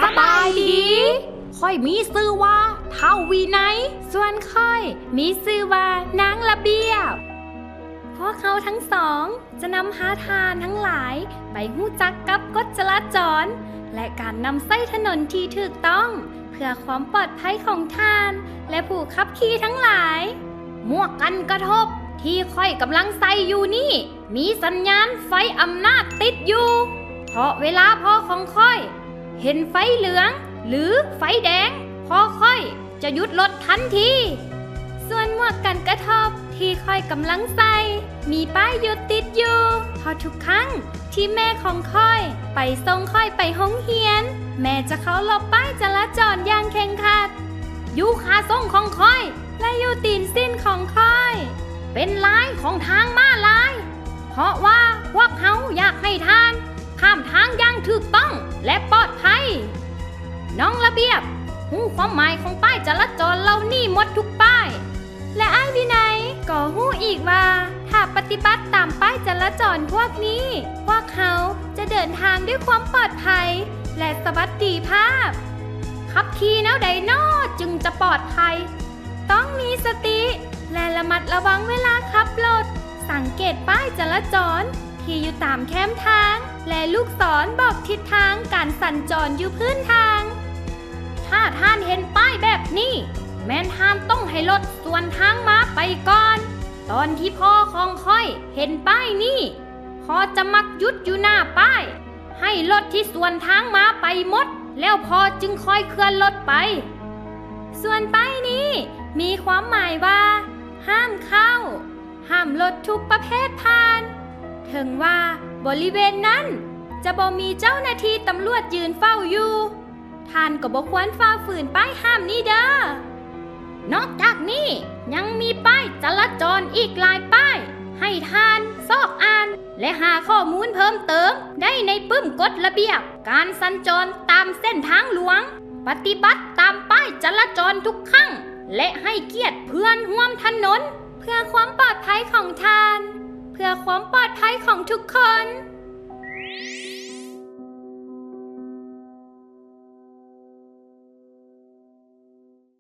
สบายดีค่อยมีชื่อว่าเท่าวีไนส่วนค่อยมีชื่อว่านางระเบียบพวกเขาทั้งสองจะนำหาทานทั้งหลายไปหู้จักกับกฎจราจรและการนำใส้ถนนที่ถูกต้องเพื่อความปลอดภัยของทานและผู้ขับขี่ทั้งหลายหมวกกันกระทบที่ค่อยกำลังใส่อยู่นี่มีสัญญาณไฟอำนาจติดอยู่เพราะเวลาพ่อของค่อยเห็นไฟเหลืองหรือไฟแดงพ่อค่อยจะหยุดรถทันทีส่วนหมวกกันกระทบที่ค่อยกำลังใส่มีป้ายหยุดติดอยู่พอทุกครั้งที่แม่ของค่อยไปส่งค่อยไปห้องเรียนแม่จะเคารพป้ายจราจรอย่างเคร่งครัดอยู่ขาส่งของค่อยและอยู่ตีนสิ้นของค่อยเป็นลายของทางม้าลายเพราะว่าพวกเขาอยากให้ทานข้ามทางอย่างถูกต้องและปลอดภัยน้องระเบียบหูความหมายของป้ายจราจรเหล่านี้หมดทุกป้ายและอ้ายวินัยก็หูอีกว่าถ้าปฏิบัติตามป้ายจราจรพวกนี้พวกเขาจะเดินทางด้วยความปลอดภัยและสวัสดิภาพขับขี่แนวใดน้อจึงจะปลอดภัยต้องมีสติและระมัดระวังเวลาขับรถสังเกตป้ายจราจรที่อยู่ตามแคมทางและลูกศรบอกทิศทางการสัญจรอยู่พื้นทางถ้าท่านเห็นป้ายแบบนี้แม่นท่านต้องให้รถส่วนทางมาไปก่อนตอนที่พ่อของค่อยเห็นป้ายนี้พอจะมักหยุดอยู่หน้าป้ายให้รถที่ส่วนทางมาไปหมดแล้วพอจึงค่อยเคลื่อนรถไปส่วนป้ายนี้มีความหมายว่าห้ามเข้าห้ามรถทุกประเภทผ่านถึงว่าบริเวณนั้นจะบ่มีเจ้าหน้าที่ตำรวจยืนเฝ้าอยู่ท่านก็บ่ควรฝ่าฝืนป้ายห้ามนี้เด้อนอกจากนี้ยังมีป้ายจราจรอีกหลายป้ายให้ท่านซอกอ่านและหาข้อมูลเพิ่มเติมได้ในปึ้มกฎระเบียบการสัญจรตามเส้นทางหลวงปฏิบัติตามป้ายจราจรทุกครั้งและให้เกียรติเพื่อนร่วมถนนเพื่อความปลอดภัยของท่านเพื่อความปลอดภัยของทุกคน